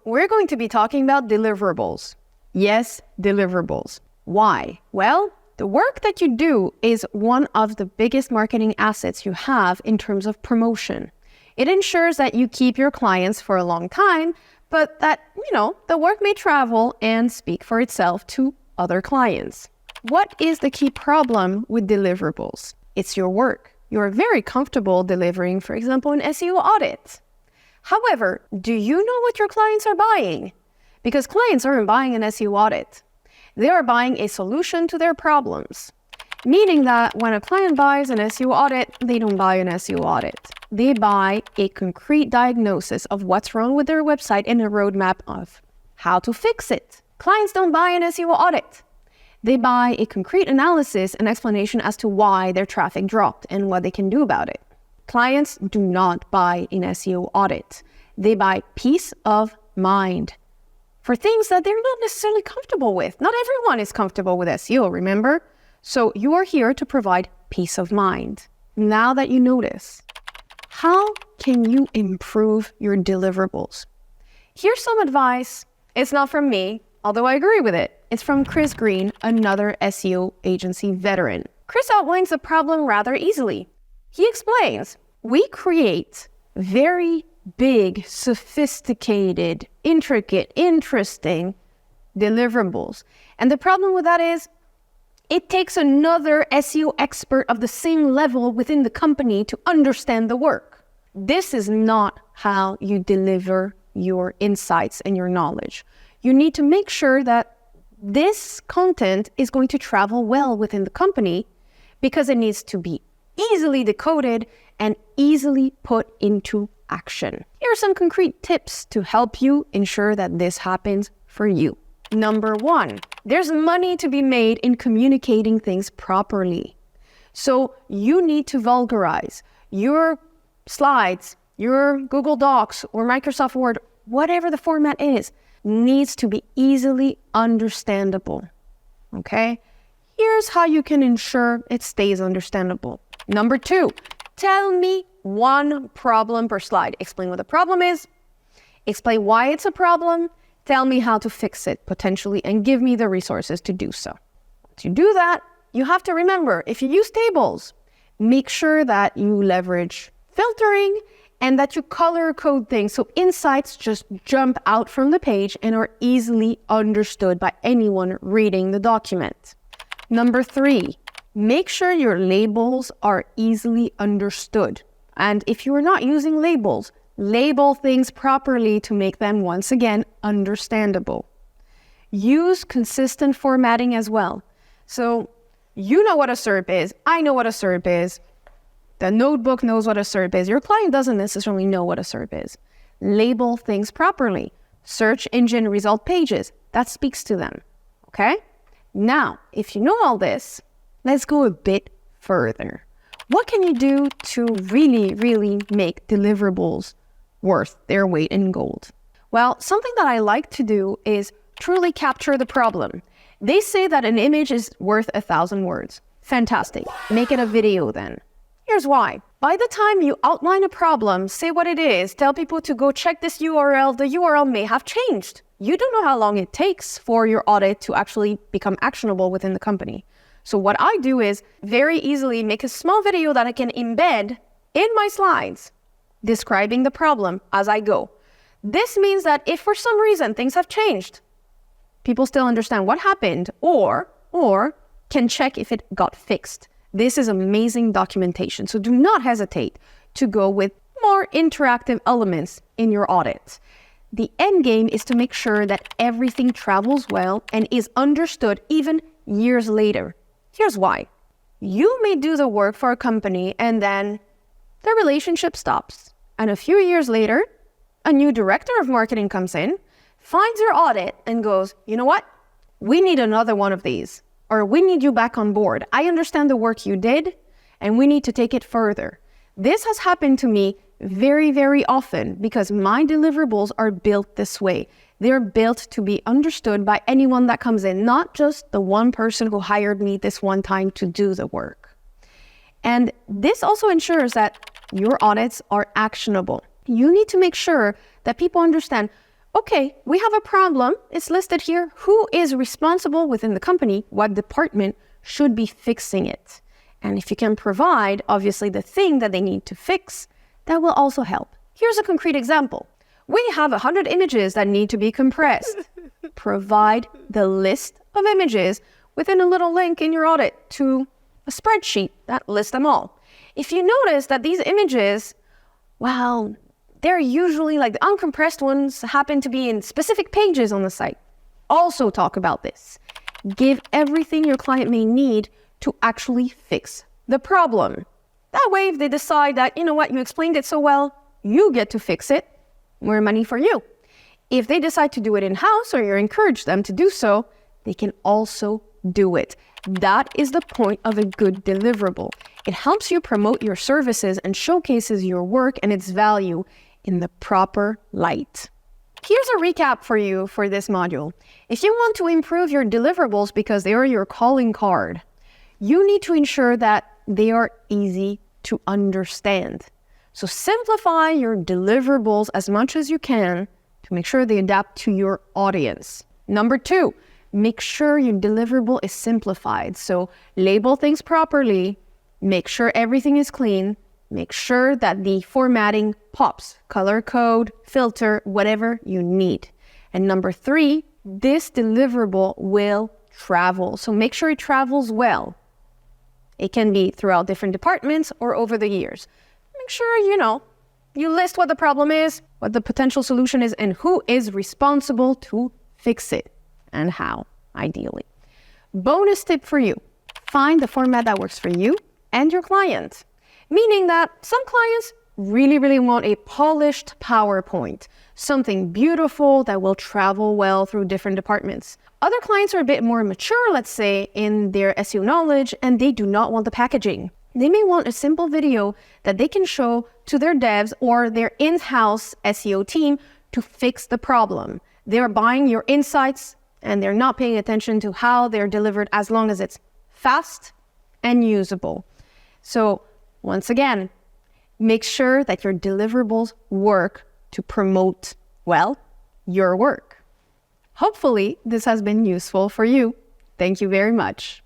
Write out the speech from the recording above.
we're going to be talking about deliverables. Yes, deliverables. Why? Well, the work that you do is one of the biggest marketing assets you have in terms of promotion. It ensures that you keep your clients for a long time, but that, the work may travel and speak for itself to other clients. What is the key problem with deliverables? It's your work. You're very comfortable delivering, for example, an SEO audit. However, do you know what your clients are buying? Because clients aren't buying an SEO audit. They are buying a solution to their problems. Meaning that when a client buys an SEO audit, they don't buy an SEO audit. They buy a concrete diagnosis of what's wrong with their website and a roadmap of how to fix it. Clients don't buy an SEO audit. They buy a concrete analysis and explanation as to why their traffic dropped and what they can do about it. Clients do not buy an SEO audit. They buy peace of mind for things that they're not necessarily comfortable with. Not everyone is comfortable with SEO, remember? So you are here to provide peace of mind. Now that you know this, how can you improve your deliverables? Here's some advice. It's not from me, although I agree with it. It's from Chris Green, another SEO agency veteran. Chris outlines the problem rather easily. He explains, we create very big, sophisticated, intricate, interesting deliverables. And the problem with that is it takes another SEO expert of the same level within the company to understand the work. This is not how you deliver your insights and your knowledge. You need to make sure that this content is going to travel well within the company because it needs to be easily decoded and easily put into action. Here are some concrete tips to help you ensure that this happens for you. Number 1, there's money to be made in communicating things properly. So you need to vulgarize your slides, your Google Docs or Microsoft Word, whatever the format is, needs to be easily understandable. Okay? Here's how you can ensure it stays understandable. Number 2, tell me one problem per slide. Explain what the problem is, explain why it's a problem, tell me how to fix it potentially, and give me the resources to do so. To do that, you have to remember, if you use tables, make sure that you leverage filtering and that you color code things so insights just jump out from the page and are easily understood by anyone reading the document. Number 3, make sure your labels are easily understood. And if you are not using labels, label things properly to make them, once again, understandable. Use consistent formatting as well. So you know what a SERP is. I know what a SERP is. The notebook knows what a SERP is. Your client doesn't necessarily know what a SERP is. Label things properly. Search engine result pages. That speaks to them. Okay? Now, if you know all this, let's go a bit further. What can you do to really, really make deliverables worth their weight in gold? Well, something that I like to do is truly capture the problem. They say that an image is worth 1,000 words. Fantastic. Make it a video then. Here's why. By the time you outline a problem, say what it is, tell people to go check this URL, the URL may have changed. You don't know how long it takes for your audit to actually become actionable within the company. So what I do is very easily make a small video that I can embed in my slides, describing the problem as I go. This means that if for some reason things have changed, people still understand what happened or can check if it got fixed. This is amazing documentation. So do not hesitate to go with more interactive elements in your audit. The end game is to make sure that everything travels well and is understood even years later. Here's why. You may do the work for a company and then the relationship stops. And a few years later, a new director of marketing comes in, finds your audit and goes, you know what? We need another one of these. Or we need you back on board. I understand the work you did and we need to take it further. This has happened to me very, very often because my deliverables are built this way. They're built to be understood by anyone that comes in, not just the one person who hired me this one time to do the work. And this also ensures that your audits are actionable. You need to make sure that people understand Okay, we have a problem. It's listed here. Who is responsible within the company? What department should be fixing it? And if you can provide, obviously, the thing that they need to fix, that will also help. Here's a concrete example. We have 100 images that need to be compressed. Provide the list of images within a little link in your audit to a spreadsheet that lists them all. If you notice that these images, well, they're usually like the uncompressed ones happen to be in specific pages on the site. Also talk about this. Give everything your client may need to actually fix the problem. That way, if they decide that, you know what, you explained it so well, you get to fix it, more money for you. If they decide to do it in-house or you encourage them to do so, they can also do it. That is the point of a good deliverable. It helps you promote your services and showcases your work and its value in the proper light. Here's a recap for you for this module. If you want to improve your deliverables because they are your calling card, you need to ensure that they are easy to understand. So simplify your deliverables as much as you can to make sure they adapt to your audience. Number 2, make sure your deliverable is simplified. So label things properly, make sure everything is clean, make sure that the formatting pops, color code, filter, whatever you need. And number 3, this deliverable will travel. So make sure it travels well. It can be throughout different departments or over the years. Make sure, you list what the problem is, what the potential solution is, and who is responsible to fix it and how, ideally. Bonus tip for you. Find the format that works for you and your client. Meaning that some clients really want a polished PowerPoint, something beautiful that will travel well through different departments. Other clients are a bit more mature, let's say, in their SEO knowledge, and they do not want the packaging. They may want a simple video that they can show to their devs or their in-house SEO team to fix the problem. They're buying your insights and they're not paying attention to how they're delivered as long as it's fast and usable. So once again, make sure that your deliverables work to promote, well, your work. Hopefully, this has been useful for you. Thank you very much.